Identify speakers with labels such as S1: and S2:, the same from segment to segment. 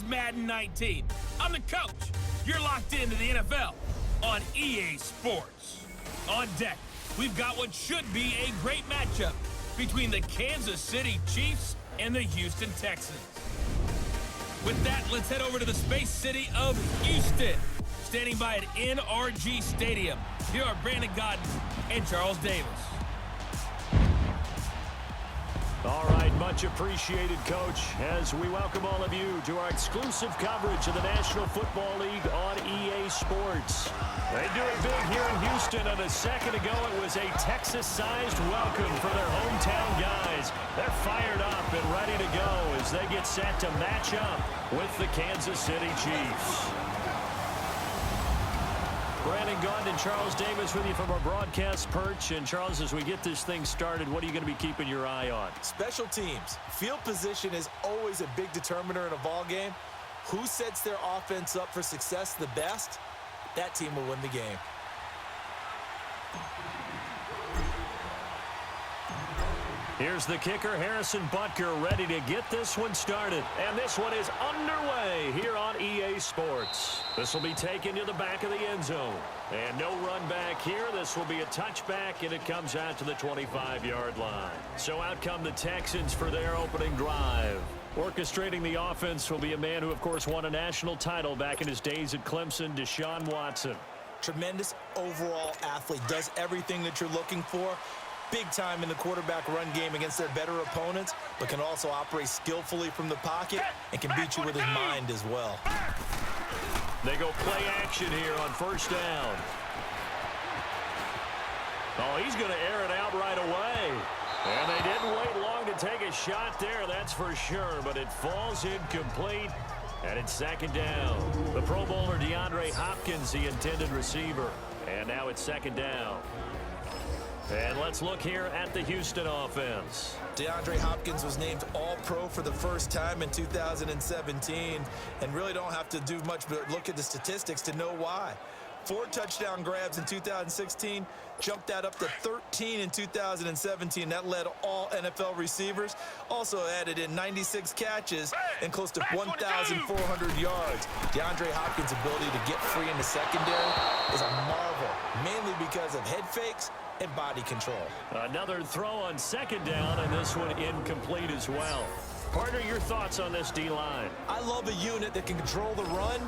S1: Madden 19. I'm the coach. You're locked into the NFL on EA Sports. On deck, we've got what should be a great matchup between the Kansas City Chiefs and the Houston Texans. With that, let's head over to the space city of Houston. Standing by at NRG Stadium, here are Brandon Godden and Charles Davis.
S2: All right, much appreciated, Coach, as we welcome all of you to our exclusive coverage of the National Football League on EA Sports. They do it big here in Houston, and a second ago it was a Texas-sized welcome for their hometown guys. They're fired up and ready to go as they get set to match up with the Kansas City Chiefs. Brandon Gaudin and Charles Davis with you from our broadcast perch. And, Charles, as we get this thing started, what are you going to be keeping your eye on?
S3: Special teams. Field position is always a big determiner in a ball game. Who sets their offense up for success the best, that team will win the game.
S2: Here's the kicker, Harrison Butker, ready to get this one started. And this one is underway here on EA Sports. This will be taken to the back of the end zone. And no run back here. This will be a touchback, and it comes out to the 25-yard line. So out come the Texans for their opening drive. Orchestrating the offense will be a man who, of course, won a national title back in his days at Clemson, Deshaun Watson.
S3: Tremendous overall athlete. Does everything that you're looking for. Big time in the quarterback run game against their better opponents, but can also operate skillfully from the pocket and can beat you with his mind as well.
S2: They go play action here on first down. Oh, he's going to air it out right away. And they didn't wait long to take a shot there, that's for sure, but it falls incomplete. And it's second down. The Pro Bowler DeAndre Hopkins, the intended receiver. And now it's second down. And let's look here at the Houston offense.
S3: DeAndre Hopkins was named All-Pro for the first time in 2017, and really don't have to do much but look at the statistics to know why. 4 touchdown grabs in 2016, jumped that up to 13 in 2017. That led all NFL receivers. Also added in 96 catches and close to 1,400 yards. DeAndre Hopkins' ability to get free in the secondary is a marvel, mainly because of head fakes and body control.
S2: Another throw on second down, and this one incomplete as well. Partner, your thoughts on this D-line?
S3: I love a unit that can control the run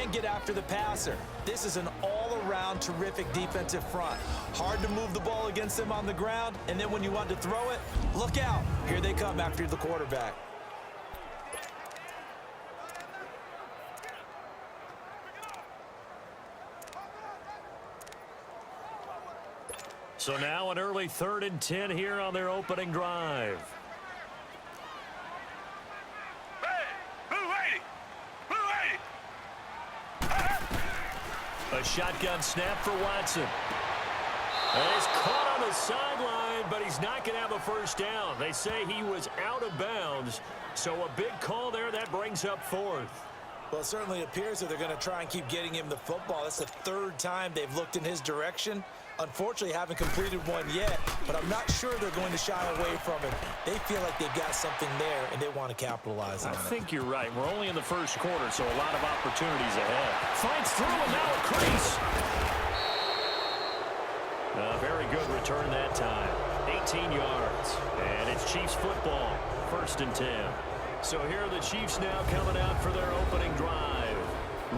S3: and get after the passer. This is an all-around terrific defensive front. Hard to move the ball against them on the ground, and then when you want to throw it, look out. Here they come after the quarterback.
S2: So now an early 3rd and 10 here on their opening drive. A shotgun snap for Watson. And he's caught on the sideline, but he's not going to have a first down. They say he was out of bounds. So a big call there that brings up 4th.
S3: Well, it certainly appears that they're going to try and keep getting him the football. That's the 3rd time they've looked in his direction. Unfortunately, haven't completed one yet, but I'm not sure they're going to shy away from it. They feel like they've got something there, and they want to capitalize on it.
S2: I think you're right. We're only in the first quarter, so a lot of opportunities ahead. Finds through, and now a crease. A very good return that time. 18 yards, and it's Chiefs football, 1st and 10. So here are the Chiefs now coming out for their opening drive.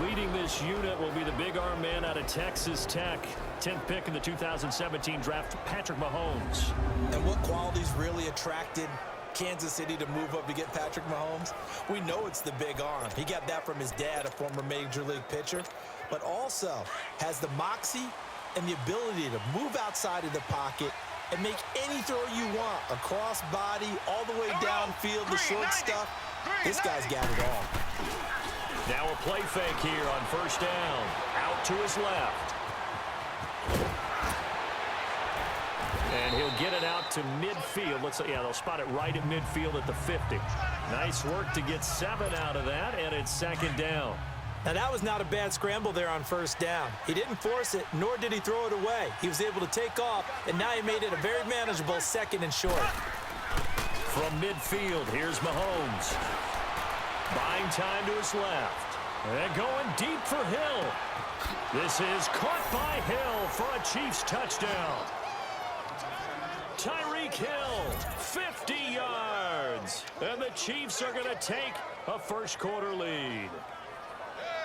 S2: Leading this unit will be the big arm man out of Texas Tech. 10th pick in the 2017 draft, Patrick Mahomes.
S3: And what qualities really attracted Kansas City to move up to get Patrick Mahomes? We know it's the big arm. He got that from his dad, a former major league pitcher, but also has the moxie and the ability to move outside of the pocket and make any throw you want, across body, all the way downfield, the short stuff. This guy's got it all.
S2: Now a play fake here on first down. Out to his left. And he'll get it out to midfield. Let's say, yeah, they'll spot it right at midfield at the 50. Nice work to get 7 out of that, and it's second down.
S3: Now, that was not a bad scramble there on first down. He didn't force it, nor did he throw it away. He was able to take off, and now he made it a very manageable 2nd and short.
S2: From midfield, here's Mahomes. Buying time to his left. And going deep for Hill. This is caught by Hill for a Chiefs touchdown. Tyreek Hill, 50 yards. And the Chiefs are going to take a first-quarter lead.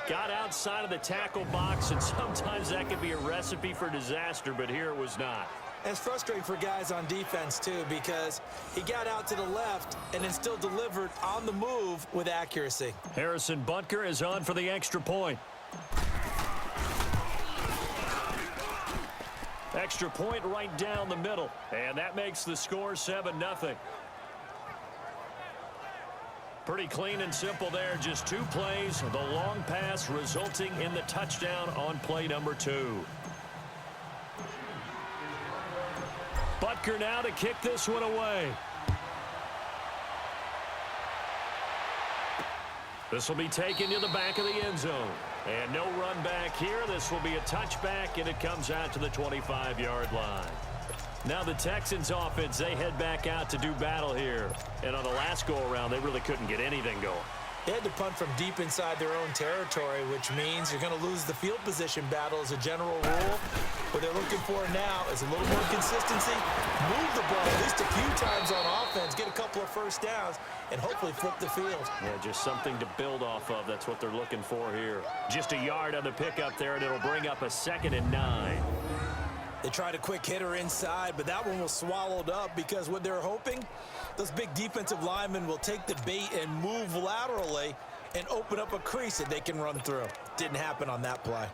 S2: Got outside of the tackle box, and sometimes that can be a recipe for disaster, but here it was not.
S3: And it's frustrating for guys on defense, too, because he got out to the left and then still delivered on the move with accuracy.
S2: Harrison Butker is on for the extra point. Extra point right down the middle, and that makes the score 7-0. Pretty clean and simple there. Just 2 plays. The long pass resulting in the touchdown on play number 2. Butker now to kick this one away. This will be taken to the back of the end zone. And no run back here. This will be a touchback, and it comes out to the 25-yard line. Now the Texans offense, they head back out to do battle here. And on the last go-around, they really couldn't get anything going.
S3: They had to punt from deep inside their own territory, which means you're going to lose the field position battle as a general rule. What they're looking for now is a little more consistency, move the ball at least a few times on offense, get a couple of first downs, and hopefully flip the field.
S2: Yeah, just something to build off of. That's what they're looking for here. Just a yard on the pickup there, and it'll bring up a 2nd and 9.
S3: They tried a quick hitter inside, but that one was swallowed up because what they're hoping, those big defensive linemen will take the bait and move laterally and open up a crease that they can run through. Didn't happen on that play.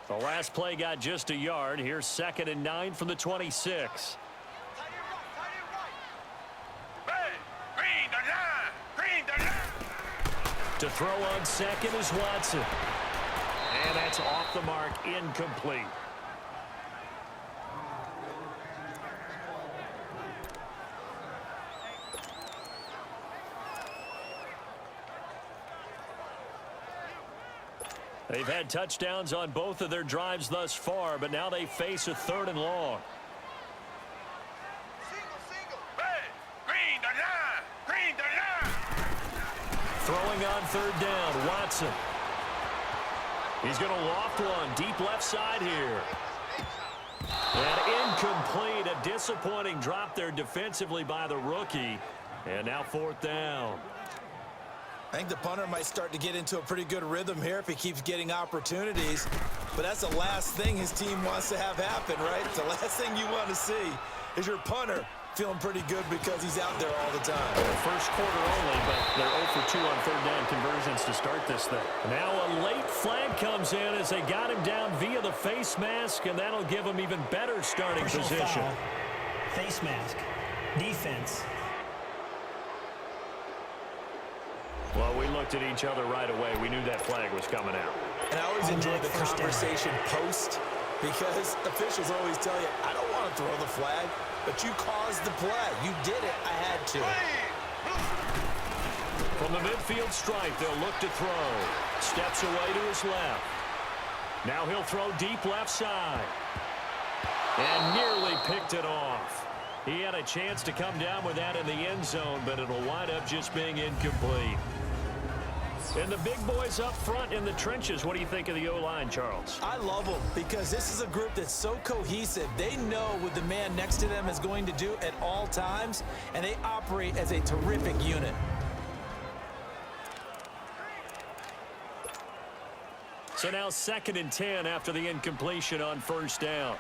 S2: The last play got just a yard. Here's 2nd and 9 from the 26. To throw on second is Watson. And that's off the mark, incomplete. They've had touchdowns on both of their drives thus far, but now they face a 3rd and long. Throwing on 3rd down, Watson. He's going to loft one deep left side here. And incomplete, a disappointing drop there defensively by the rookie. And now 4th down.
S3: I think the punter might start to get into a pretty good rhythm here if he keeps getting opportunities. But that's the last thing his team wants to have happen, right? The last thing you want to see is your punter feeling pretty good because he's out there all the time.
S2: First quarter only, but they're 0 for 2 on 3rd down conversions to start this thing. Now a late flag comes in as they got him down via the face mask, and that'll give him even better starting position.
S4: Foul. Face mask. Defense.
S2: Well, we looked at each other right away. We knew that flag was coming out.
S3: And I always enjoy the conversation post because officials always tell you, I don't want to throw the flag, but you caused the play. You did it. I had to.
S2: From the midfield stripe, they'll look to throw. Steps away to his left. Now he'll throw deep left side. And nearly picked it off. He had a chance to come down with that in the end zone, but it'll wind up just being incomplete. And the big boys up front in the trenches. What do you think of the O-line, Charles?
S3: I love them because this is a group that's so cohesive. They know what the man next to them is going to do at all times, and they operate as a terrific unit.
S2: So now 2nd and 10 after the incompletion on 1st down.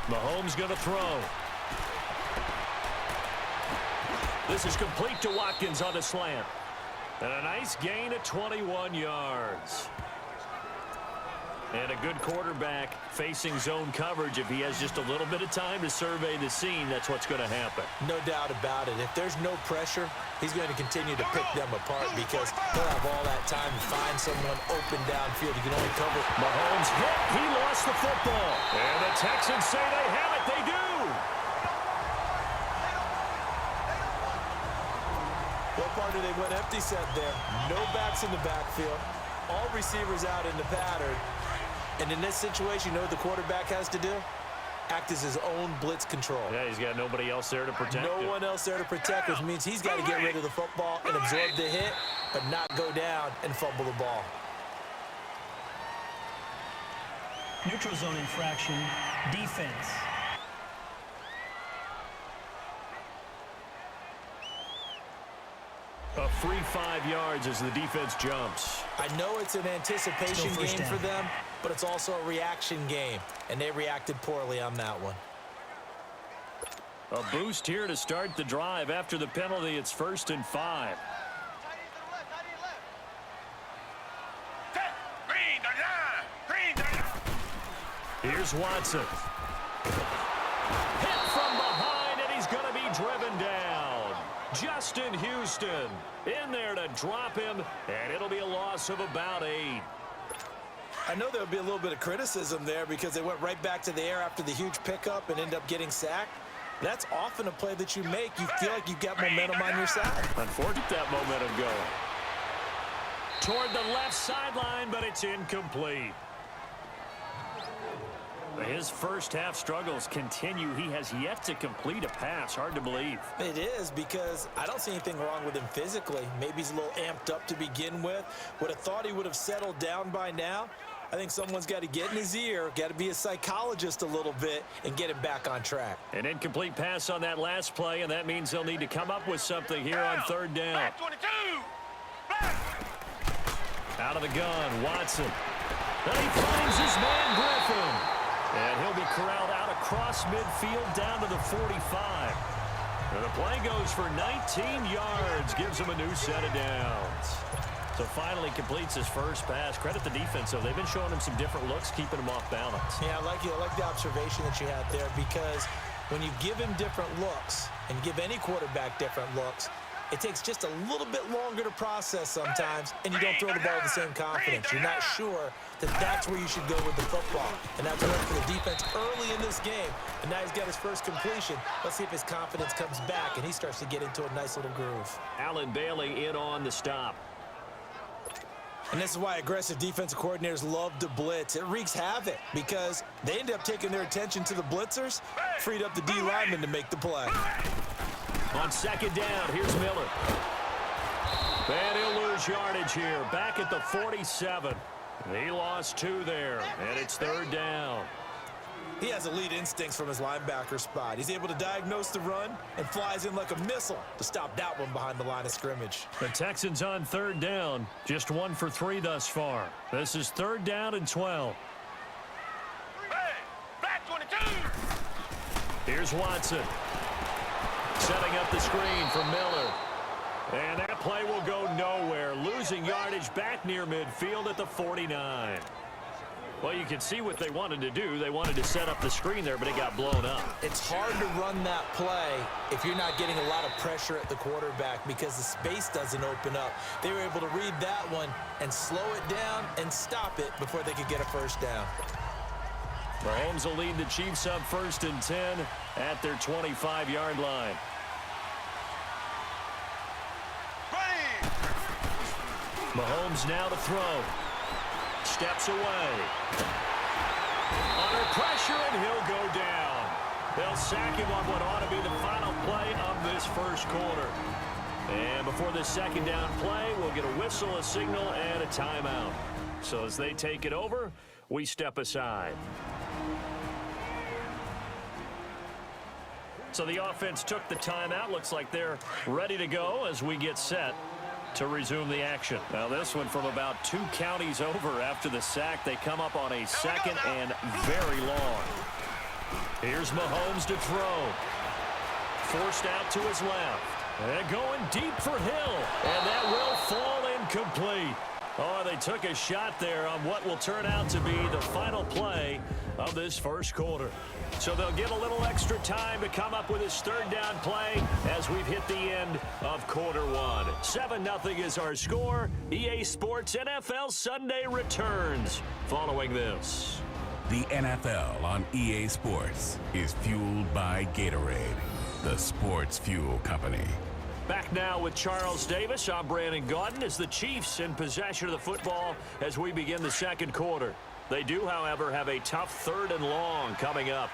S2: Mahomes going to throw. This is complete to Watkins on the slant. And a nice gain of 21 yards. And a good quarterback facing zone coverage. If he has just a little bit of time to survey the scene, that's what's going to happen.
S3: No doubt about it. If there's no pressure, he's going to continue to pick them apart because he'll have all that time to find someone open downfield. He can only cover.
S2: Mahomes hit. He lost the football. And the Texans say they have it. They do.
S3: What part do they went empty set there? No backs in the backfield. All receivers out in the pattern. And in this situation, you know what the quarterback has to do? act as his own blitz control.
S2: Yeah, he's got nobody else there to protect him.
S3: No one else there to protect, which means he's got to get rid of the football and absorb the hit, but not go down and fumble the ball.
S4: Neutral zone infraction, defense.
S2: A free 5 yards as the defense jumps.
S3: I know it's an anticipation game for them, but it's also a reaction game, and they reacted poorly on that one.
S2: A boost here to start the drive. After the penalty, it's 1st and 5. Here's Watson. Hit from behind, and he's going to be driven down. Justin Houston in there to drop him, and it'll be a loss of about 8.
S3: I know there'll be a little bit of criticism there because they went right back to the air after the huge pickup and ended up getting sacked. That's often a play that you make. You feel like you've got momentum on your side.
S2: Unfortunate that momentum going. Toward the left sideline, but it's incomplete. His first half struggles continue. He has yet to complete a pass. Hard to believe.
S3: It is, because I don't see anything wrong with him physically. Maybe he's a little amped up to begin with. Would have thought he would have settled down by now. I think someone's got to get in his ear, got to be a psychologist a little bit, and get him back on track.
S2: An incomplete pass on that last play, and that means they'll need to come up with something here on 3rd down. Out of the gun, Watson. Then he finds his man Griffin. And he'll be corralled out across midfield down to the 45. And the play goes for 19 yards, gives him a new set of downs. So finally completes his first pass. Credit the defense, though. They've been showing him some different looks, keeping him off balance.
S3: Yeah, I like the observation that you had there, because when you give him different looks and give any quarterback different looks, it takes just a little bit longer to process sometimes, and you don't throw the ball with the same confidence. You're not sure that that's where you should go with the football. And that's worked for the defense early in this game. And now he's got his first completion. Let's see if his confidence comes back and he starts to get into a nice little groove.
S2: Allen Bailey in on the stop.
S3: And this is why aggressive defensive coordinators love to blitz. It wreaks havoc because they end up taking their attention to the blitzers, freed up the D lineman to make the play.
S2: On 2nd down, here's Miller. And he'll lose yardage here. Back at the 47. He lost 2 there, and it's 3rd down.
S3: He has elite instincts from his linebacker spot. He's able to diagnose the run and flies in like a missile to stop that one behind the line of scrimmage.
S2: The Texans on 3rd down. Just 1 for 3 thus far. This is 3rd down and 12. Here's Watson. Setting up the screen for Miller. And that play will go nowhere. Losing yardage back near midfield at the 49. Well, you can see what they wanted to do. They wanted to set up the screen there, but it got blown up.
S3: It's hard to run that play if you're not getting a lot of pressure at the quarterback because the space doesn't open up. They were able to read that one and slow it down and stop it before they could get a first down.
S2: Mahomes will lead the Chiefs up 1st and 10 at their 25-yard line. Mahomes now to throw. Steps away. Under pressure, and he'll go down. They'll sack him on what ought to be the final play of this first quarter. And before this 2nd down play, we'll get a whistle, a signal, and a timeout. So as they take it over, we step aside. So the offense took the timeout. Looks like they're ready to go as we get set to resume the action. Now this one from about 2 counties over after the sack. They come up on a 2nd and very long. Here's Mahomes to throw. Forced out to his left. And going deep for Hill. And that will fall incomplete. Oh, they took a shot there on what will turn out to be the final play of this first quarter. So they'll get a little extra time to come up with his 3rd down play as we've hit the end of quarter 1. 7-0 is our score. EA Sports NFL Sunday returns following this.
S5: The NFL on EA Sports is fueled by Gatorade, the sports fuel company.
S2: Back now with Charles Davis. I'm Brandon Gaudin as the Chiefs in possession of the football as we begin the 2nd quarter. They do, however, have a tough 3rd and long coming up.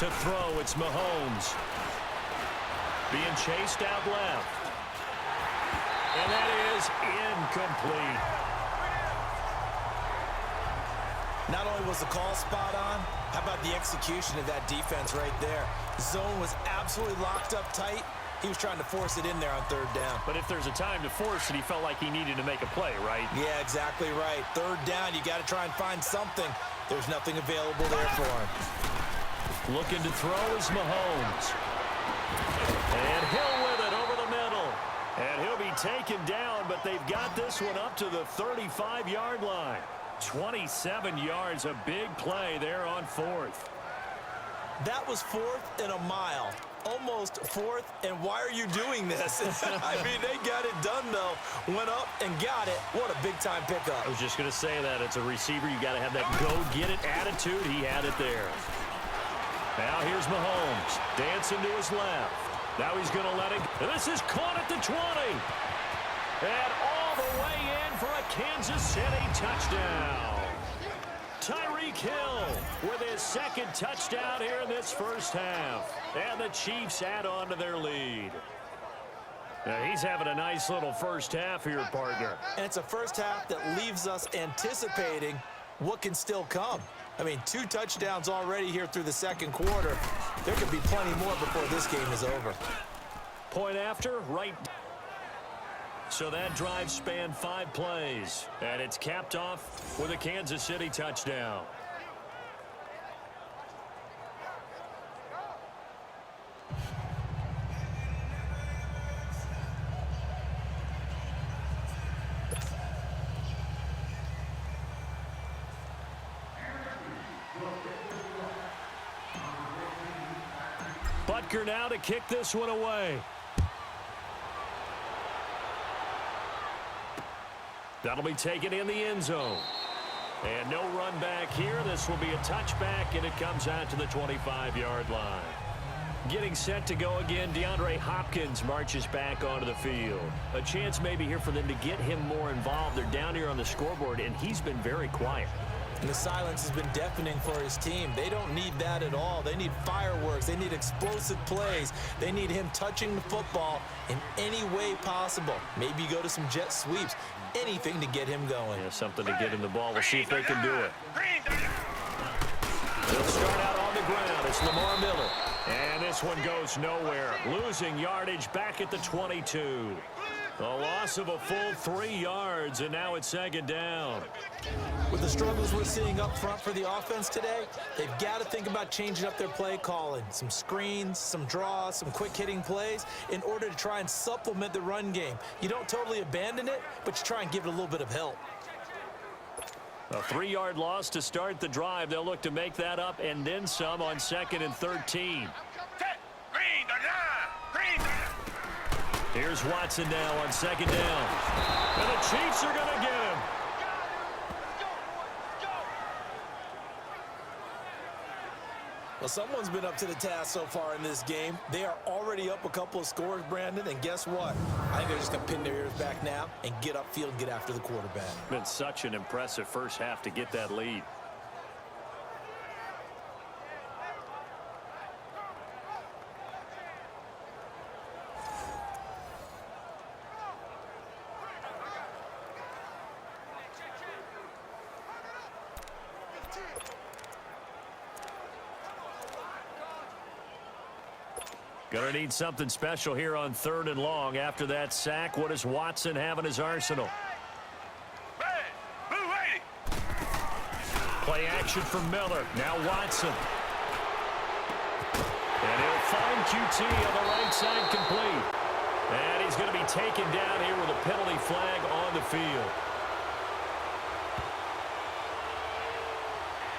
S2: To throw, it's Mahomes. Being chased out left. And that is incomplete.
S3: Not only was the call spot on, how about the execution of that defense right there? The zone was absolutely locked up tight. He was trying to force it in there on third down.
S2: But if there's a time to force it, he felt like he needed to make a play, right?
S3: Yeah, exactly right. Third down, you got to try and find something. There's nothing available there for him.
S2: Looking to throw is Mahomes. And Hill with it over the middle. And he'll be taken down, but they've got this one up to the 35-yard line. 27 yards, a big play there on fourth.
S3: That was 4th and a mile. Almost 4th, and why are you doing this? I mean, they got it done, though. Went up and got it. What a big-time pickup.
S2: I was just going to say that. It's a receiver. You got to have that go-get-it attitude. He had it there. Now here's Mahomes. Dancing to his left. Now he's going to let it go. This is caught at the 20. And all the way in for a Kansas City touchdown. Tyreek Hill with his second touchdown here in this first half. And the Chiefs add on to their lead. Now he's having a nice little first half here, partner.
S3: And it's a first half that leaves us anticipating what can still come. I mean, 2 touchdowns already here through the second quarter. There could be plenty more before this game is over.
S2: Point after, right. So that drive spanned 5 plays, and it's capped off with a Kansas City touchdown. Butker now to kick this one away. That'll be taken in the end zone. And no run back here. This will be a touchback, and it comes out to the 25-yard line. Getting set to go again, DeAndre Hopkins marches back onto the field. A chance maybe here for them to get him more involved. They're down here on the scoreboard, and he's been very quiet.
S3: And the silence has been deafening for his team. They don't need that at all. They need fireworks. They need explosive plays. They need him touching the football in any way possible. Maybe go to some jet sweeps. Anything to get him going.
S2: Yeah, something to get him the ball. We'll see if they can do it. They'll start out on the ground. It's Lamar Miller. And this one goes nowhere. Losing yardage back at the 22. A loss of a full 3 yards, and now it's second down.
S3: With the struggles we're seeing up front for the offense today, they've got to think about changing up their play calling. Some screens, some draws, some quick-hitting plays in order to try and supplement the run game. You don't totally abandon it, but you try and give it a little bit of help.
S2: A 3-yard loss to start the drive. They'll look to make that up and then some on 2nd and 13. Here's Watson now on 2nd down. And the Chiefs are going to get him.
S3: Well, someone's been up to the task so far in this game. They are already up a couple of scores, Brandon, and guess what? I think they're just going to pin their ears back now and get upfield and get after the quarterback.
S2: Been such an impressive first half to get that lead. Going to need something special here on 3rd and long. After that sack, what does Watson have in his arsenal? Play action from Miller. Now Watson. And he'll find QT on the right side complete. And he's going to be taken down here with a penalty flag on the field.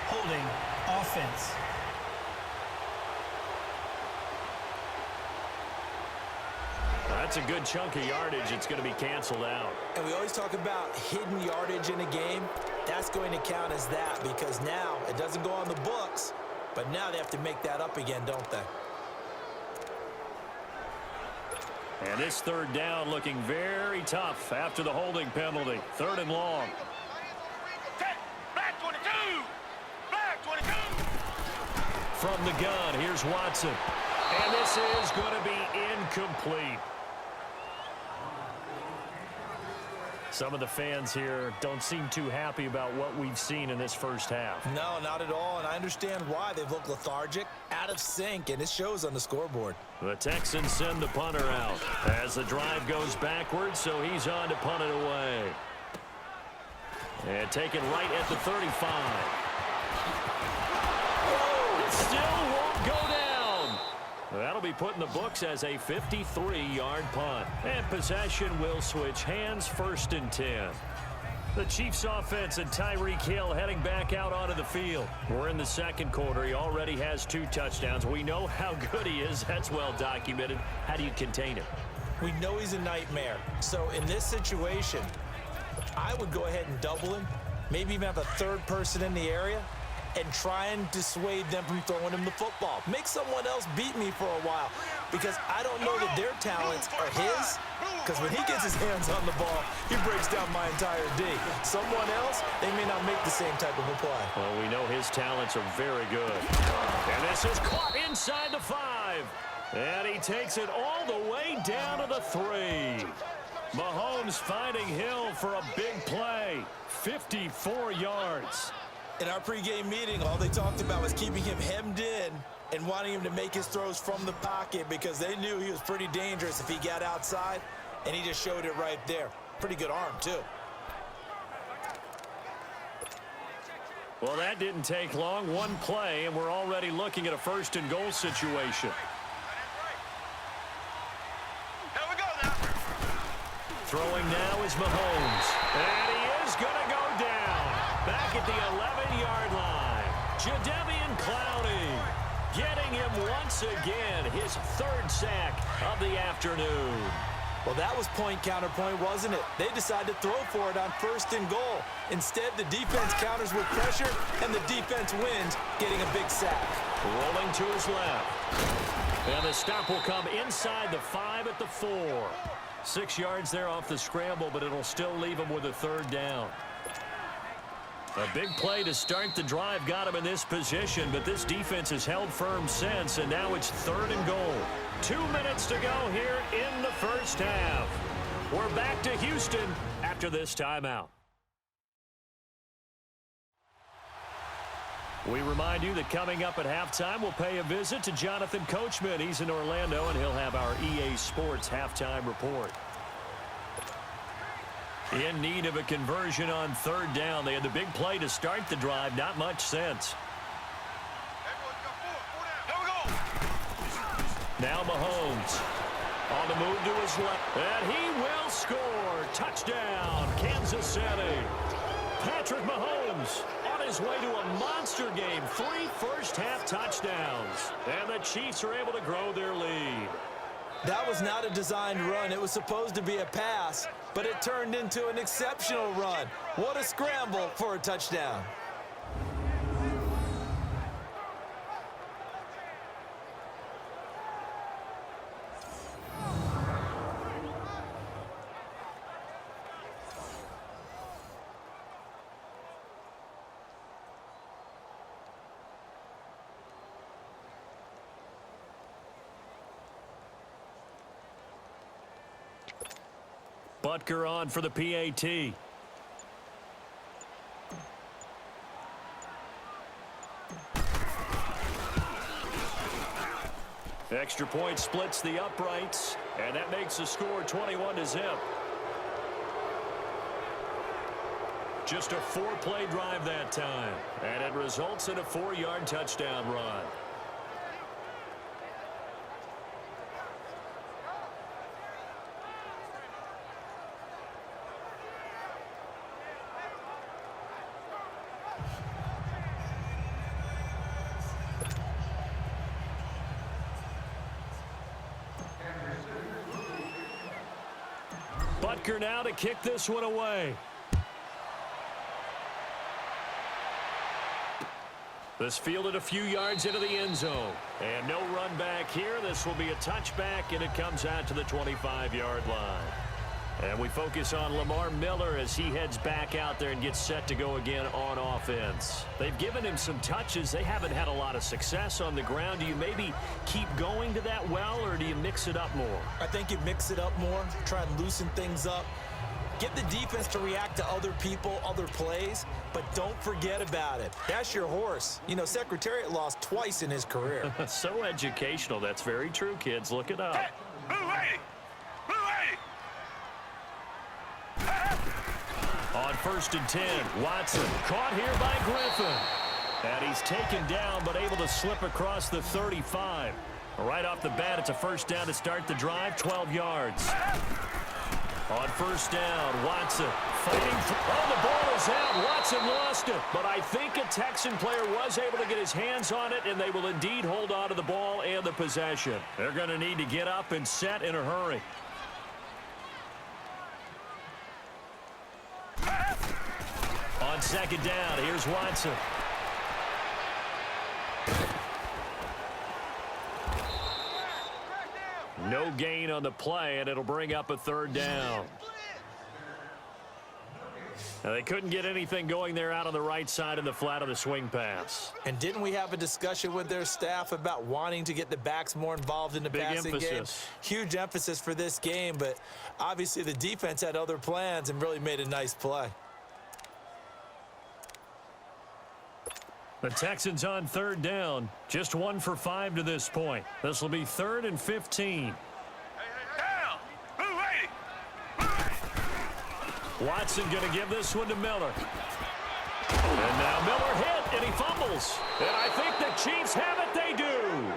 S4: Holding offense.
S2: That's a good chunk of yardage. It's going to be canceled out.
S3: And we always talk about hidden yardage in a game. That's going to count as that because now it doesn't go on the books, but now they have to make that up again, don't they?
S2: And this 3rd down looking very tough after the holding penalty. 3rd and long. from the gun. Here's Watson. And this is going to be incomplete. Some of the fans here don't seem too happy about what we've seen in this first half.
S3: No, not at all, and I understand why. They've looked lethargic, out of sync, and it shows on the scoreboard.
S2: The Texans send the punter out as the drive goes backwards, so he's on to punt it away. And taken right at the 35. Oh, it still won't go down. That'll be put in the books as a 53-yard punt. And possession will switch hands, 1st and 10. The Chiefs offense and Tyreek Hill heading back out onto the field. We're in the second quarter. He already has 2 touchdowns. We know how good he is. That's well documented. How do you contain him?
S3: We know he's a nightmare. So in this situation, I would go ahead and double him, maybe even have a 3rd person in the area, and try and dissuade them from throwing him the football. Make someone else beat me for a while, because I don't know that their talents are his, because when he gets his hands on the ball, he breaks down my entire D. Someone else, they may not make the same type of a play.
S2: Well, we know his talents are very good. And this is caught inside the 5. And he takes it all the way down to the 3. Mahomes finding Hill for a big play. 54 yards.
S3: In our pregame meeting, all they talked about was keeping him hemmed in and wanting him to make his throws from the pocket, because they knew he was pretty dangerous if he got outside, and he just showed it right there. Pretty good arm, too.
S2: Well, that didn't take long. One play, and we're already looking at a 1st and goal situation. Throwing now is Mahomes. And he is going to go down. Back at the 11-yard line. Jadeveon Clowney getting him once again. His 3rd sack of the afternoon.
S3: Well, that was point counterpoint, wasn't it? They decided to throw for it on 1st and goal. Instead, the defense counters with pressure, and the defense wins, getting a big sack.
S2: Rolling to his left. And the stop will come inside the 5 at the 4. 6 yards there off the scramble, but it'll still leave him with a 3rd down. A big play to start the drive got him in this position, but this defense has held firm since, and now it's 3rd and goal. 2 minutes to go here in the first half. We're back to Houston after this timeout. We remind you that coming up at halftime, we'll pay a visit to Jonathan Coachman. He's in Orlando, and he'll have our EA Sports halftime report. In need of a conversion on 3rd down. They had the big play to start the drive. Not much sense. Now Mahomes on the move to his left. And he will score. Touchdown, Kansas City. Patrick Mahomes on his way to a monster game. 3 first-half touchdowns. And the Chiefs are able to grow their lead.
S3: That was not a designed run. It was supposed to be a pass, but it turned into an exceptional run. What a scramble for a touchdown.
S2: Butker on for the PAT. Extra point splits the uprights, and that makes the score 21-0. Just a 4-play drive that time, and it results in a 4-yard touchdown run. Butker now to kick this one away. This fielded a few yards into the end zone. And no run back here. This will be a touchback, and it comes out to the 25-yard line. And we focus on Lamar Miller as he heads back out there and gets set to go again on offense. They've given him some touches. They haven't had a lot of success on the ground. Do you maybe keep going to that well, or do you mix it up more?
S3: I think you mix it up more, try and loosen things up. Get the defense to react to other people, other plays, but don't forget about it. That's your horse. You know, Secretariat lost twice in his career.
S2: So educational. That's very true, kids. Look it up.
S6: Hey, blue lady! Blue lady!
S2: On 1st and 10, Watson caught here by Griffin. And he's taken down, but able to slip across the 35. Right off the bat, it's a first down to start the drive, 12 yards. On 1st down, Watson fighting. Oh, the ball is out. Watson lost it. But I think a Texan player was able to get his hands on it, and they will indeed hold on to the ball and the possession. They're going to need to get up and set in a hurry. On 2nd down, here's Watson. No gain on the play, and it'll bring up a 3rd down. Now, they couldn't get anything going there out on the right side of the flat of the swing pass.
S3: And didn't we have a discussion with their staff about wanting to get the backs more involved in the passing game? Huge emphasis for this game, but obviously the defense had other plans and really made a nice play.
S2: The Texans on 3rd down, just 1 for 5 to this point. This will be 3rd and 15.
S6: Down! Blue lady!
S2: Watson going to give this one to Miller. And now Miller hit, and he fumbles. And I think the Chiefs have it. They do.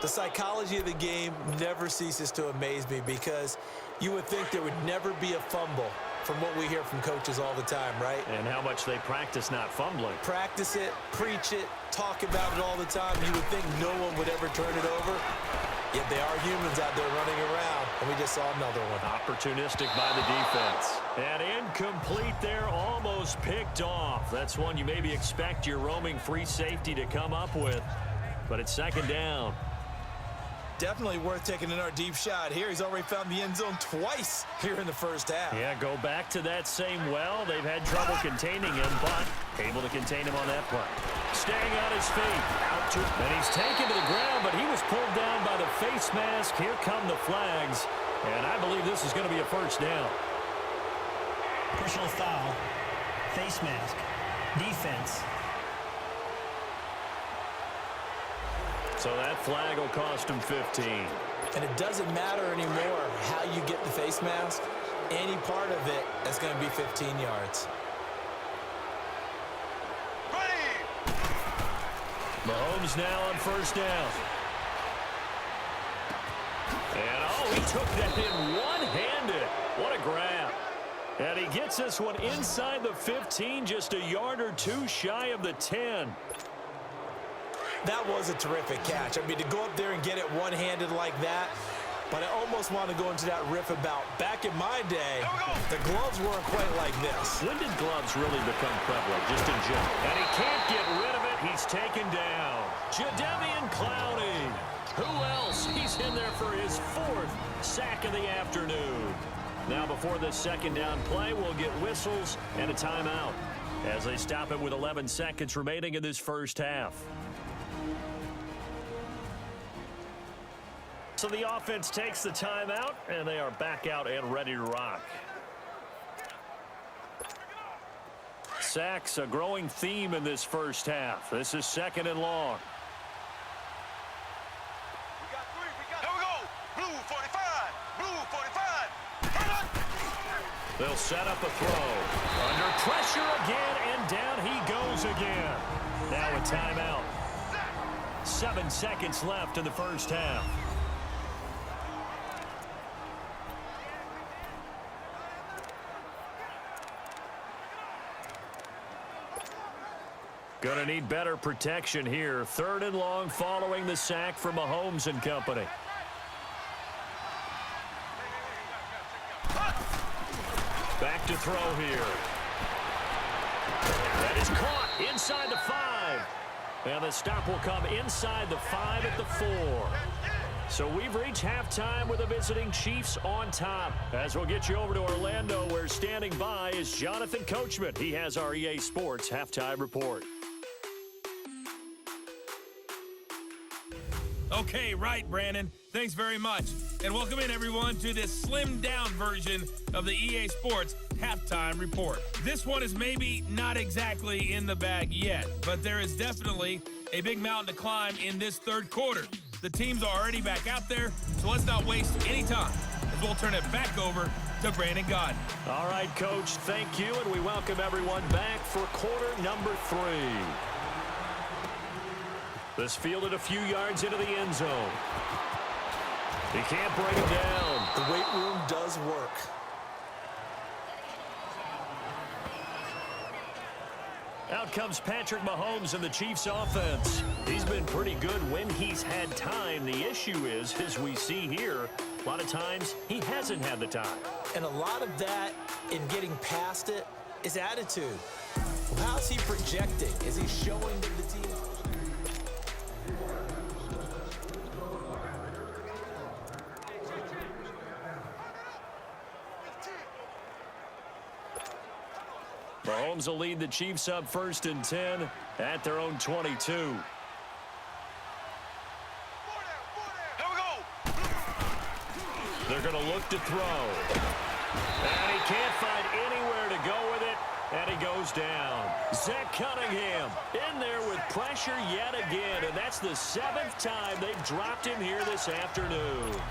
S3: The psychology of the game never ceases to amaze me, because you would think there would never be a fumble from what we hear from coaches all the time, right?
S2: And how much they practice not fumbling.
S3: Practice it, preach it, talk about it all the time. You would think no one would ever turn it over. Yet they are humans out there running around, and we just saw another one.
S2: Opportunistic by the defense. And incomplete there, almost picked off. That's one you maybe expect your roaming free safety to come up with. But it's 2nd down.
S3: Definitely worth taking another deep shot here. He's already found the end zone twice here in the first half.
S2: Yeah, go back to that same well. They've had trouble containing him, but able to contain him on that play. Staying on his feet. Out to, and he's taken to the ground, but he was pulled down by the face mask. Here come the flags, and I believe this is going to be a first down.
S4: Personal foul. Face mask. Defense.
S2: So that flag will cost him 15.
S3: And it doesn't matter anymore how you get the face mask. Any part of it is going to be 15 yards.
S2: Mahomes now on 1st down. And, oh, he took that in one-handed. What a grab. And he gets this one inside the 15, just a yard or two shy of the 10.
S3: That was a terrific catch. I mean, to go up there and get it one-handed like that, but I almost want to go into that riff about back in my day, the gloves weren't quite like this.
S2: When did gloves really become prevalent, just in general? And he can't get rid of it. He's taken down. Jadeveon Clowney. Who else? He's in there for his 4th sack of the afternoon. Now, before this 2nd down play, we'll get whistles and a timeout as they stop it with 11 seconds remaining in this first half. So the offense takes the timeout, and they are back out and ready to rock. Sacks, a growing theme in this first half. This is 2nd and long.
S6: Here we go! Blue 45! Blue 45!
S2: They'll set up a throw. Under pressure again, and down he goes again. Now a timeout. 7 seconds left in the first half. Gonna need better protection here. 3rd and long following the sack from Mahomes and company. Back to throw here. That is caught inside the 5. And the stop will come inside the 5 at the 4. So we've reached halftime with the visiting Chiefs on top. As we'll get you over to Orlando, where standing by is Jonathan Coachman. He has our EA Sports halftime report.
S1: Okay, right, Brandon. Thanks very much. And welcome in, everyone, to this slimmed-down version of the EA Sports halftime report. This one is maybe not exactly in the bag yet, but there is definitely a big mountain to climb in this third quarter. The teams are already back out there, so let's not waste any time, as we'll turn it back over to Brandon Godden.
S2: All right, Coach, thank you, and we welcome everyone back for quarter number 3. This fielded a few yards into the end zone. He can't bring him down.
S3: The weight room does work.
S2: Out comes Patrick Mahomes in the Chiefs offense. He's been pretty good when he's had time. The issue is, as we see here, a lot of times he hasn't had the time.
S3: And a lot of that in getting past it is attitude. How's he projecting? Is he showing the team?
S2: Mahomes will lead the Chiefs up 1st and 10 at their own 22.
S6: Here we go.
S2: They're going to look to throw. And he can't find anywhere to go with it, and he goes down. Zach Cunningham in there with pressure yet again, and that's the 7th time they've dropped him here this afternoon.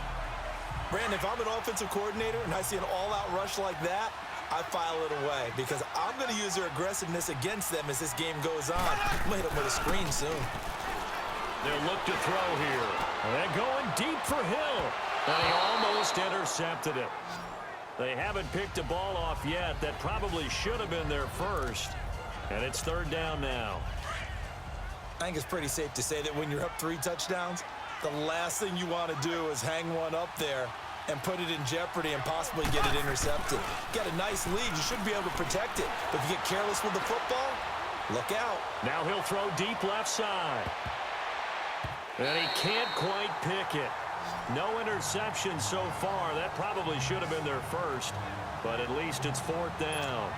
S3: Brandon, if I'm an offensive coordinator and I see an all-out rush like that, I file it away because I'm going to use their aggressiveness against them as this game goes on. I'm going to hit them with a screen soon.
S2: They'll look to throw here. And they're going deep for Hill. And he almost intercepted it. They haven't picked a ball off yet. That probably should have been their first. And it's 3rd down now.
S3: I think it's pretty safe to say that when you're up 3 touchdowns, the last thing you want to do is hang one up there and put it in jeopardy and possibly get it intercepted. Got a nice lead. You should be able to protect it. But if you get careless with the football, look out.
S2: Now he'll throw deep left side. And he can't quite pick it. No interception so far. That probably should have been their first. But at least it's 4th down.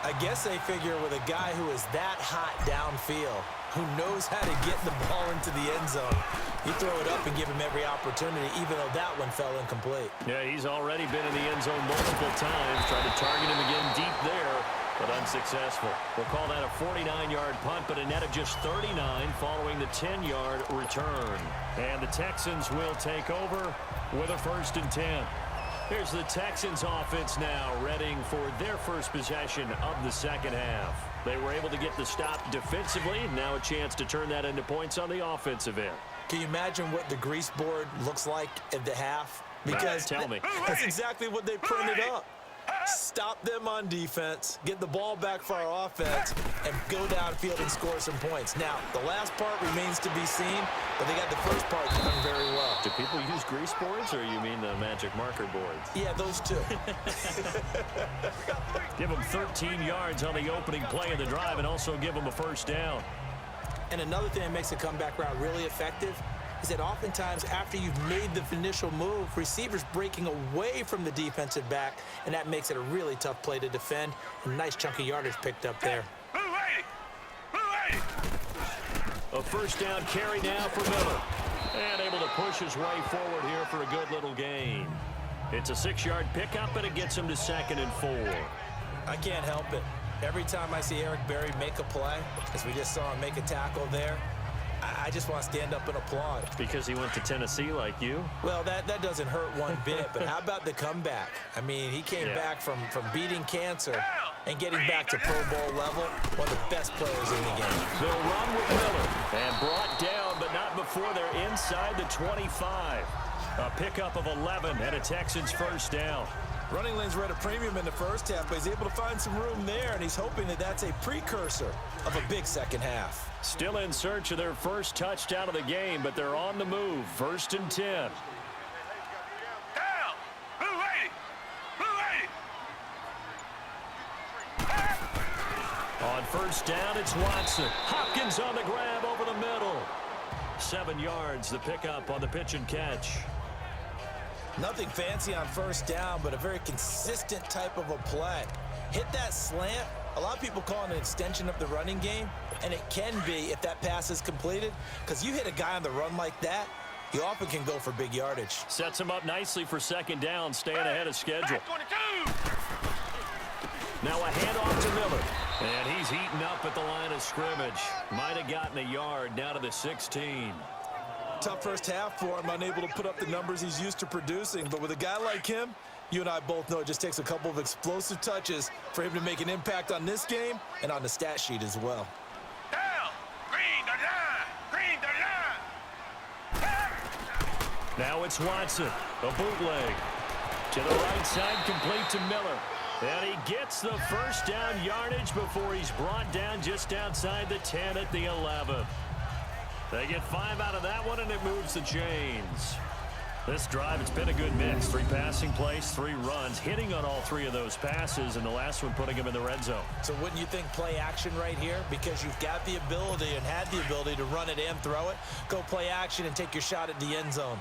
S3: I guess they figure with a guy who is that hot downfield, who knows how to get the ball into the end zone, you throw it up and give him every opportunity, even though that one fell incomplete.
S2: Yeah, he's already been in the end zone multiple times, trying to target him again deep there, but unsuccessful. We'll call that a 49-yard punt, but a net of just 39 following the 10-yard return. And the Texans will take over with a 1st and 10. Here's the Texans offense now, readying for their first possession of the second half. They were able to get the stop defensively. Now a chance to turn that into points on the offensive end.
S3: Can you imagine what the grease board looks like at the half? Because
S2: tell me.
S3: That's exactly what they printed up. Stop them on defense, get the ball back for our offense, and go downfield and score some points. Now, the last part remains to be seen, but they got the first part done very well.
S2: Do people use grease boards, or you mean the magic marker boards?
S3: Yeah, those two.
S2: Give them 13 yards on the opening play of the drive and also give them a 1st down.
S3: And another thing that makes the comeback route really effective is that oftentimes after you've made the initial move, receivers breaking away from the defensive back, and that makes it a really tough play to defend. A nice chunk of yardage picked up there.
S2: A 1st down carry now for Miller. And able to push his way forward here for a good little gain. It's a 6-yard pickup, and it gets him to 2nd and 4.
S3: I can't help it. Every time I see Eric Berry make a play, as we just saw him make a tackle there, I just want to stand up and applaud.
S2: Because he went to Tennessee like you?
S3: Well, that doesn't hurt one bit, but how about the comeback? I mean, he came back from beating cancer and getting back to Pro Bowl level, one of the best players in the game.
S2: They'll run with Miller, and brought down, but not before they're inside the 25. A pickup of 11 and a Texans 1st down.
S3: Running lanes were at a premium in the first half, but he's able to find some room there, and he's hoping that that's a precursor of a big second half.
S2: Still in search of their first touchdown of the game, but they're on the move. 1st and 10.
S6: Down. Blue 80. Blue 80.
S2: On first down, it's Watson. Hopkins on the grab over the middle. 7 yards, the pickup on the pitch and catch.
S3: Nothing fancy on first down, but a very consistent type of a play. Hit that slant. A lot of people call it an extension of the running game, and it can be if that pass is completed, because you hit a guy on the run like that, he often can go for big yardage.
S2: Sets him up nicely for second down, staying ahead of schedule. Now a handoff to Miller. And he's heating up at the line of scrimmage. Might have gotten a yard down to the 16.
S3: Tough first half for him, unable to put up the numbers he's used to producing. But with a guy like him, you and I both know it just takes a couple of explosive touches for him to make an impact on this game and on the stat sheet as well.
S6: Down. Green the line. Green the line.
S2: Now it's Watson. A bootleg. To the right side, complete to Miller. And he gets the first down yardage before he's brought down just outside the 10 at the 11. They get 5 out of that one, and it moves the chains. This drive, it's been a good mix. 3 passing plays, 3 runs, hitting on all 3 of those passes, and the last one putting him in the red zone.
S3: So wouldn't you think play action right here? Because you've got the ability and had the ability to run it and throw it. Go play action and take your shot at the end zone.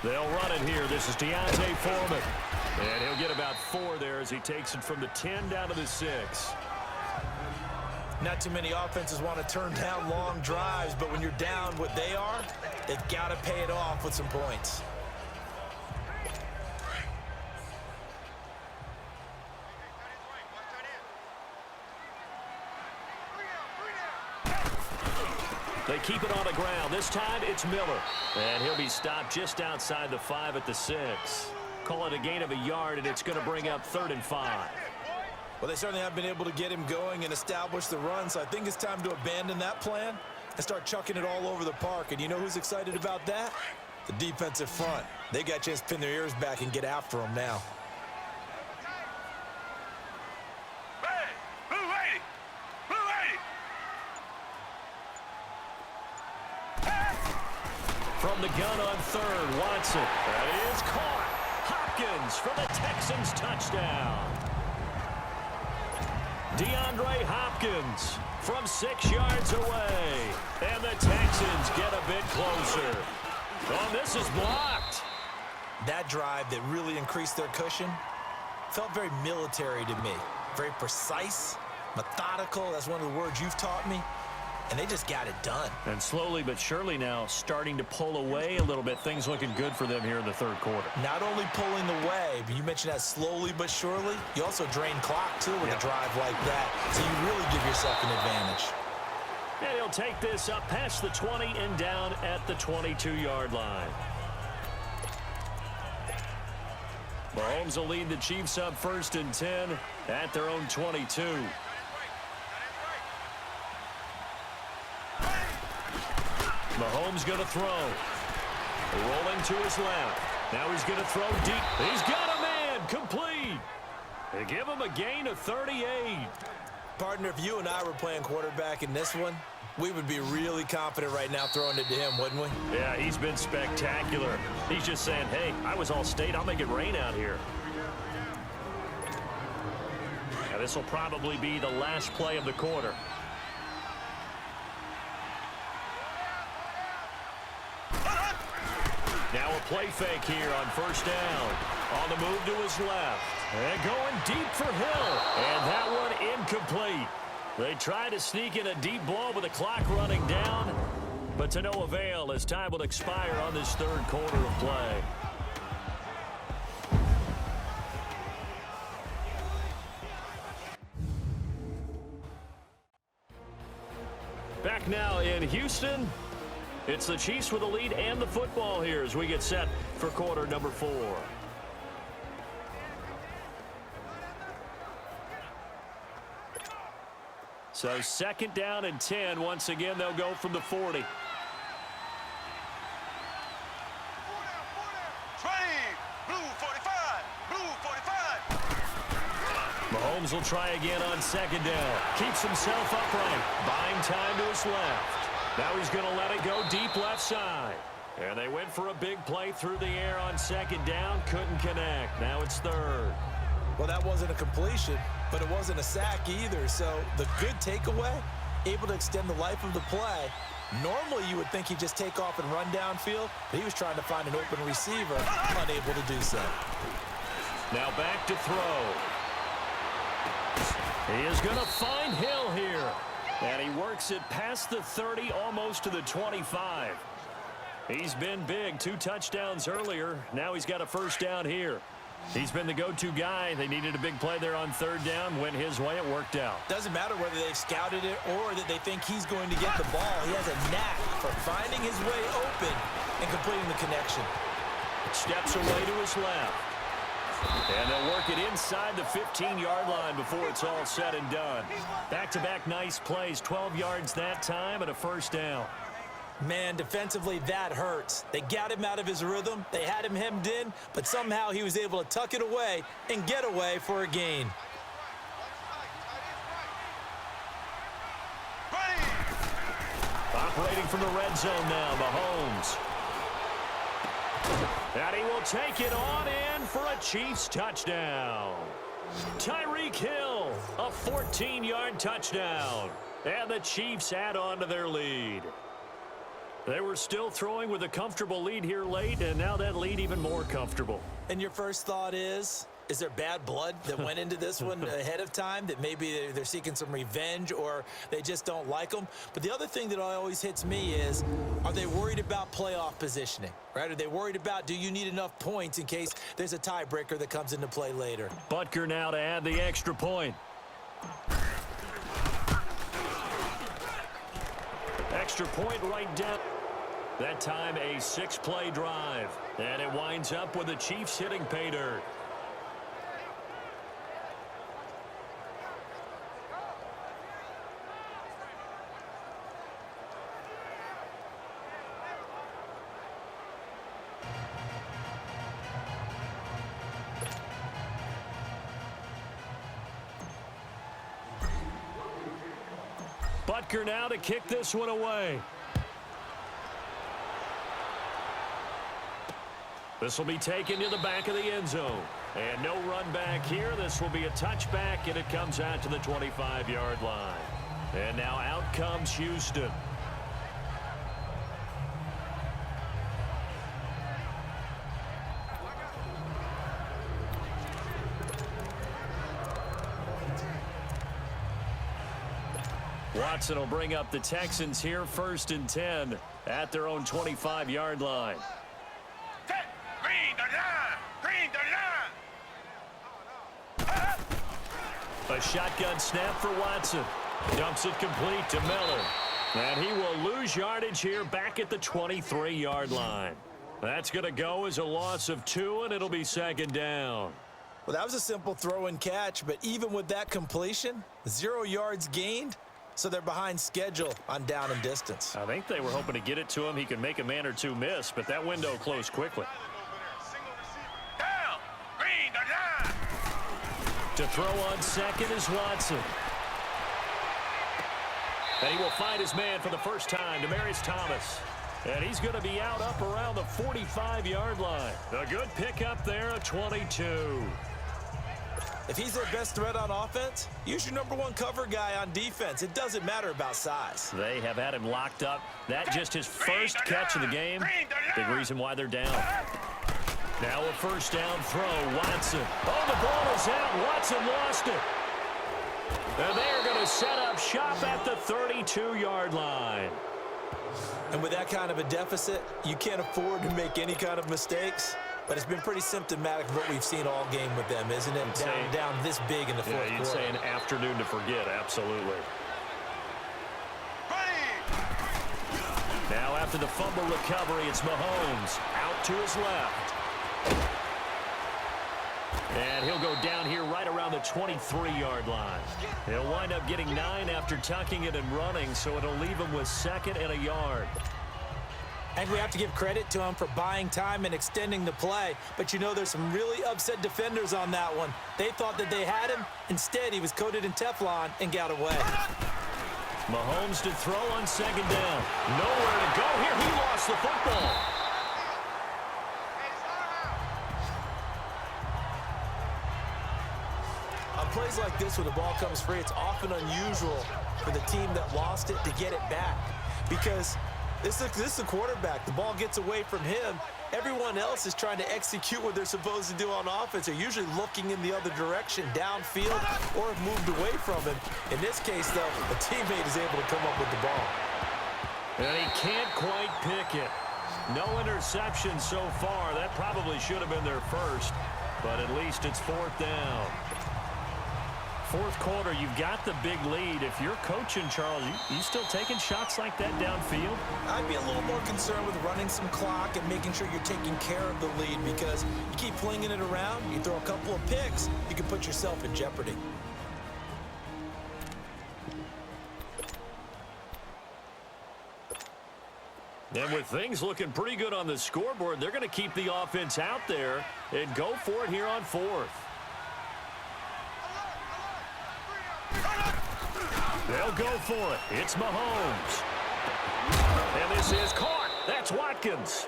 S2: They'll run it here. This is Deontay Foreman. And he'll get about 4 there as he takes it from the 10 down to the 6.
S3: Not too many offenses want to turn down long drives, but when you're down what they are, they've got to pay it off with some points.
S2: They keep it on the ground. This time it's Miller. And he'll be stopped just outside the 5 at the 6. Call it a gain of a yard, and it's going to bring up 3rd and 5.
S3: Well, they certainly have been able to get him going and establish the run, so I think it's time to abandon that plan and start chucking it all over the park. And you know who's excited about that? The defensive front. They got a chance to pin their ears back and get after him now.
S2: From the gun on 3rd, Watson. That is caught. Hopkins for the Texans touchdown. DeAndre Hopkins from 6 yards away. And the Texans get a bit closer. Oh, this is blocked.
S3: That drive that really increased their cushion felt very military to me. Very precise, methodical. That's one of the words you've taught me. And they just got it done.
S2: And slowly but surely now starting to pull away a little bit. Things looking good for them here in the 3rd quarter.
S3: Not only pulling away, but you mentioned that slowly but surely. You also drain clock, too, with a drive like that. So you really give yourself an advantage.
S2: And he'll take this up past the 20 and down at the 22-yard line. Mahomes will lead the Chiefs up 1st and 10 at their own 22. Mahomes going to throw. Rolling to his left. Now he's going to throw deep. He's got a man. Complete. They give him a gain of 38.
S3: Partner, if you and I were playing quarterback in this one, we would be really confident right now throwing it to him, wouldn't we?
S2: Yeah, he's been spectacular. He's just saying, hey, I was All-State. I'll make it rain out here. Now this will probably be the last play of the quarter. Now a play fake here on 1st down. On the move to his left. And going deep for Hill. And that one incomplete. They try to sneak in a deep ball with the clock running down. But to no avail as time will expire on this 3rd quarter of play. Back now in Houston. It's the Chiefs with the lead and the football here as we get set for quarter number 4. So 2nd down and 10. Once again, they'll go from the 40. Mahomes will try again on 2nd down. Keeps himself upright. Buying time to his left. Now he's going to let it go deep left side. And they went for a big play through the air on second down. Couldn't connect. Now it's third.
S3: Well, that wasn't a completion, but it wasn't a sack either. So the good takeaway, able to extend the life of the play. Normally, you would think he'd just take off and run downfield, but he was trying to find an open receiver, unable to do so.
S2: Now back to throw. He is going to find Hill here. And he works it past the 30, almost to the 25. He's been big. 2 touchdowns earlier. Now he's got a first down here. He's been the go-to guy. They needed a big play there on third down. Went his way. It worked out.
S3: Doesn't matter whether they've scouted it or that they think he's going to get the ball. He has a knack for finding his way open and completing the connection.
S2: Steps away to his left. And they'll work it inside the 15-yard line before it's all said and done. Back-to-back nice plays. 12 yards that time and a first down.
S3: Man, defensively, that hurts. They got him out of his rhythm. They had him hemmed in, but somehow he was able to tuck it away and get away for a gain.
S2: Operating from the red zone now, Mahomes. And he will take it on in for a Chiefs touchdown. Tyreek Hill, a 14-yard touchdown. And the Chiefs add on to their lead. They were still throwing with a comfortable lead here late, and now that lead even more comfortable.
S3: And your first thought is there bad blood that went into this one ahead of time, that maybe they're seeking some revenge or they just don't like them? But the other thing that always hits me is, are they worried about playoff positioning, right? Are they worried about, do you need enough points in case there's a tiebreaker that comes into play later?
S2: Butker now to add the extra point. Extra point right down. That time a 6-play drive. And it winds up with the Chiefs hitting pay dirt. Butker now to kick this one away. This will be taken to the back of the end zone. And no run back here. This will be a touchback, and it comes out to the 25-yard line. And now out comes Houston. Watson will bring up the Texans here, 1st and 10 at their own 25-yard line.
S6: Green the line! Green the line!
S2: A shotgun snap for Watson. Dumps it complete to Miller. And he will lose yardage here back at the 23-yard line. That's going to go as a loss of 2, and it'll be 2nd down.
S3: Well, that was a simple throw and catch, but even with that completion, 0 yards gained. So they're behind schedule on down and distance.
S2: I think they were hoping to get it to him. He could make a man or two miss, but that window closed quickly.
S6: Down! Green the line!
S2: To throw on second is Watson. And he will find his man for the first time, Demaryius Thomas. And he's going to be out up around the 45-yard line. A good pickup there, a 22.
S3: If he's their best threat on offense, use your #1 cover guy on defense. It doesn't matter about size.
S2: They have had him locked up. That just his first catch of the game. Big reason why they're down. Now a first down throw, Watson. Oh, the ball is out. Watson lost it. And they're going to set up shop at the 32-yard line.
S3: And with that kind of a deficit, you can't afford to make any kind of mistakes. But it's been pretty symptomatic of what we've seen all game with them, isn't it? Down this big in the fourth quarter.
S2: You'd say an afternoon to forget, absolutely. Now after the fumble recovery, it's Mahomes out to his left. And he'll go down here right around the 23-yard line. He'll wind up getting 9 after tucking it and running, so it'll leave him with 2nd and a yard.
S3: And we have to give credit to him for buying time and extending the play. But you know, there's some really upset defenders on that one. They thought that they had him. Instead, he was coated in Teflon and got away.
S2: Mahomes to throw on 2nd down. Nowhere to go here. He lost the football.
S3: plays like this when the ball comes free, it's often unusual for the team that lost it to get it back. Because this is a quarterback. The ball gets away from him. Everyone else is trying to execute what they're supposed to do on offense. They're usually looking in the other direction, downfield, or have moved away from him. In this case, though, a teammate is able to come up with the ball.
S2: And he can't quite pick it. No interception so far. That probably should have been their first, but at least it's fourth down. Fourth quarter, you've got the big lead. If you're coaching, Charles, you still taking shots like that downfield?
S3: I'd be a little more concerned with running some clock and making sure you're taking care of the lead, because you keep flinging it around, you throw a couple of picks, you can put yourself in jeopardy.
S2: And with things looking pretty good on the scoreboard, they're going to keep the offense out there and go for it here on fourth. They'll go for it. It's Mahomes. And this is caught. That's Watkins.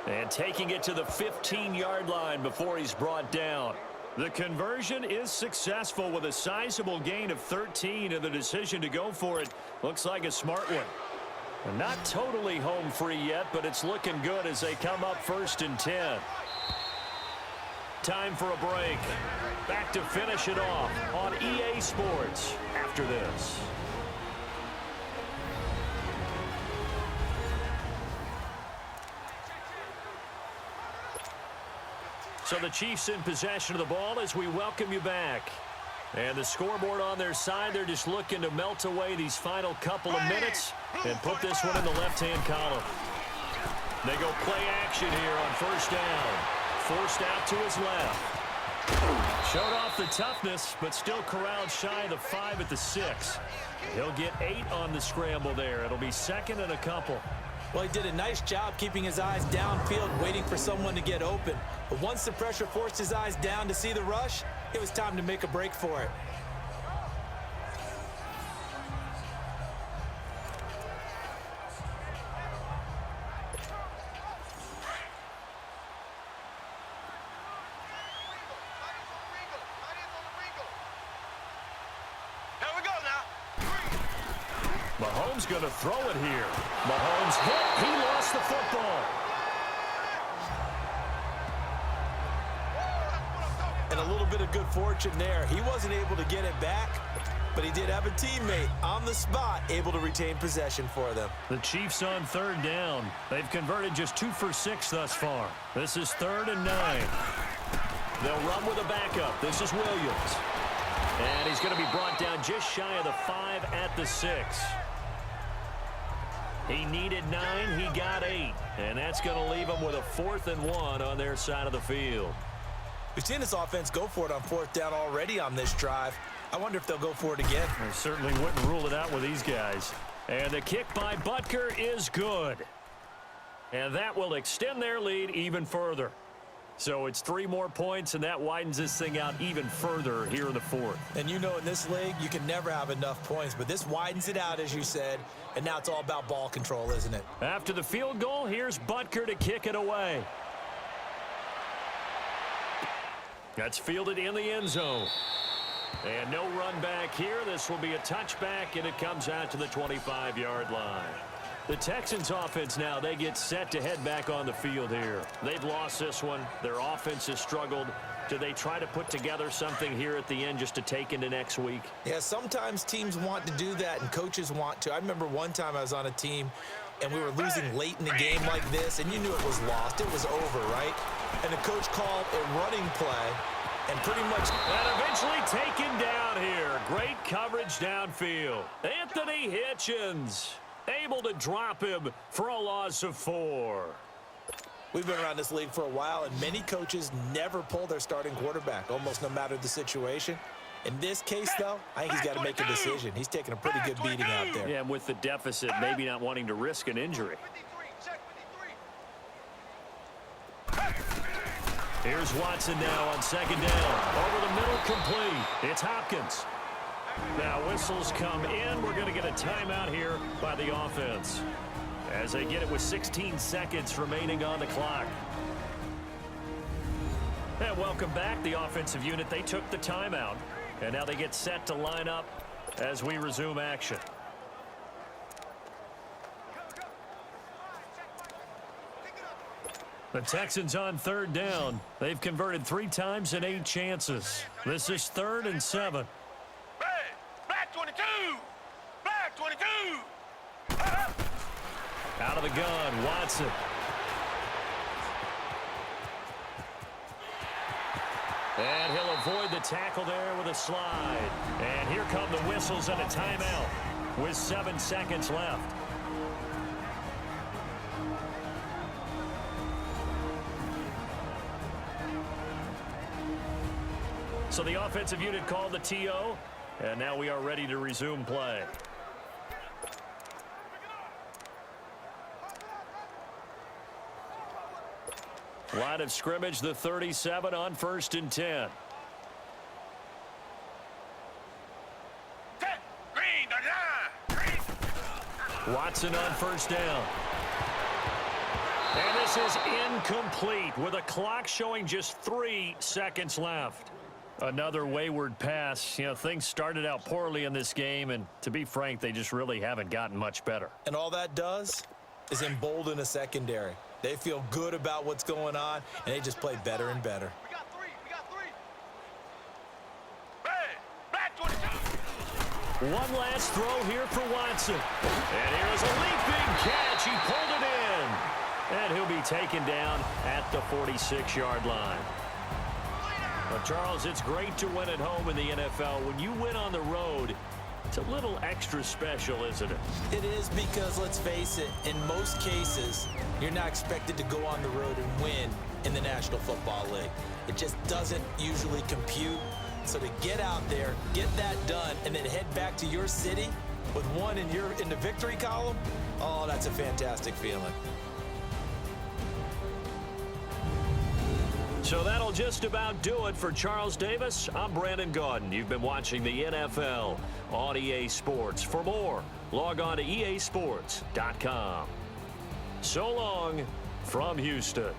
S2: And taking it to the 15-yard line before he's brought down. The conversion is successful with a sizable gain of 13, and the decision to go for it looks like a smart one. Not totally home free yet, but it's looking good as they come up 1st and 10. Time for a break. Back to finish it off on EA Sports after this. So the Chiefs in possession of the ball as we welcome you back. And the scoreboard on their side, they're just looking to melt away these final couple of minutes and put this one in the left-hand column. They go play action here on 1st down. Forced out to his left. Showed off the toughness, but still corralled shy of the 5 at the 6. He'll get 8 on the scramble there. It'll be 2nd and a couple.
S3: Well, he did a nice job keeping his eyes downfield, waiting for someone to get open. But once the pressure forced his eyes down to see the rush, it was time to make a break for it.
S2: Mahomes going to throw it here. Mahomes hit. He lost the football.
S3: And a little bit of good fortune there. He wasn't able to get it back, but he did have a teammate on the spot able to retain possession for them.
S2: The Chiefs on 3rd down. They've converted just 2 for 6 thus far. This is 3rd and 9. They'll run with a backup. This is Williams. And he's going to be brought down just shy of the 5 at the 6. He needed 9. He got 8. And that's going to leave him with a 4th and 1 on their side of the field.
S3: We've seen this offense go for it on 4th down already on this drive. I wonder if they'll go for it again.
S2: I certainly wouldn't rule it out with these guys. And the kick by Butker is good. And that will extend their lead even further. So it's 3 more points, and that widens this thing out even further here in the 4th.
S3: And you know in this league, you can never have enough points, but this widens it out, as you said, and now it's all about ball control, isn't it?
S2: After the field goal, here's Butker to kick it away. That's fielded in the end zone. And no run back here. This will be a touchback, and it comes out to the 25-yard line. The Texans offense now, they get set to head back on the field here. They've lost this one. Their offense has struggled. Do they try to put together something here at the end just to take into next week?
S3: Yeah, sometimes teams want to do that and coaches want to. I remember one time I was on a team and we were losing late in the game like this, and you knew it was lost. It was over, right? And the coach called a running play and pretty much...
S2: And eventually taken down here. Great coverage downfield. Anthony Hitchens able to drop him for a loss of 4.
S3: We've been around this league for a while, and many coaches never pull their starting quarterback, almost no matter the situation. In this case, though, I think he's got to make a decision. He's taking a pretty good beating out there.
S2: Yeah, and with the deficit, maybe not wanting to risk an injury. Here's Watson now on 2nd down. Over the middle, complete. It's Hopkins. Now whistles come in. We're going to get a timeout here by the offense as they get it with 16 seconds remaining on the clock. And welcome back. The offensive unit, they took the timeout. And now they get set to line up as we resume action. The Texans on third down. They've converted 3 times in 8 chances. This is 3rd and 7.
S6: Black 22! Black 22!
S2: Out of the gun, Watson. And he'll avoid the tackle there with a slide. And here come the whistles and a timeout with 7 seconds left. So the offensive unit called the TO, and now we are ready to resume play. Line of scrimmage, the 37 on 1st and 10.
S6: Green, the line! Green!
S2: Watson on 1st down. And this is incomplete with a clock showing just 3 seconds left. Another wayward pass. You know, things started out poorly in this game, and to be frank, they just really haven't gotten much better.
S3: And all that does is embolden a secondary. They feel good about what's going on, and they just play better and better.
S6: We got three! Black 22!
S2: One last throw here for Watson. And here's a leaping catch. He pulled it in. And he'll be taken down at the 46-yard line. Well, Charles, it's great to win at home in the NFL. When you win on the road, it's a little extra special, isn't it?
S3: It is, because, let's face it, in most cases, you're not expected to go on the road and win in the National Football League. It just doesn't usually compute. So to get out there, get that done, and then head back to your city with one in the victory column, oh, that's a fantastic feeling.
S2: So that'll just about do it for Charles Davis. I'm Brandon Gaudin. You've been watching the NFL on EA Sports. For more, log on to easports.com. So long from Houston.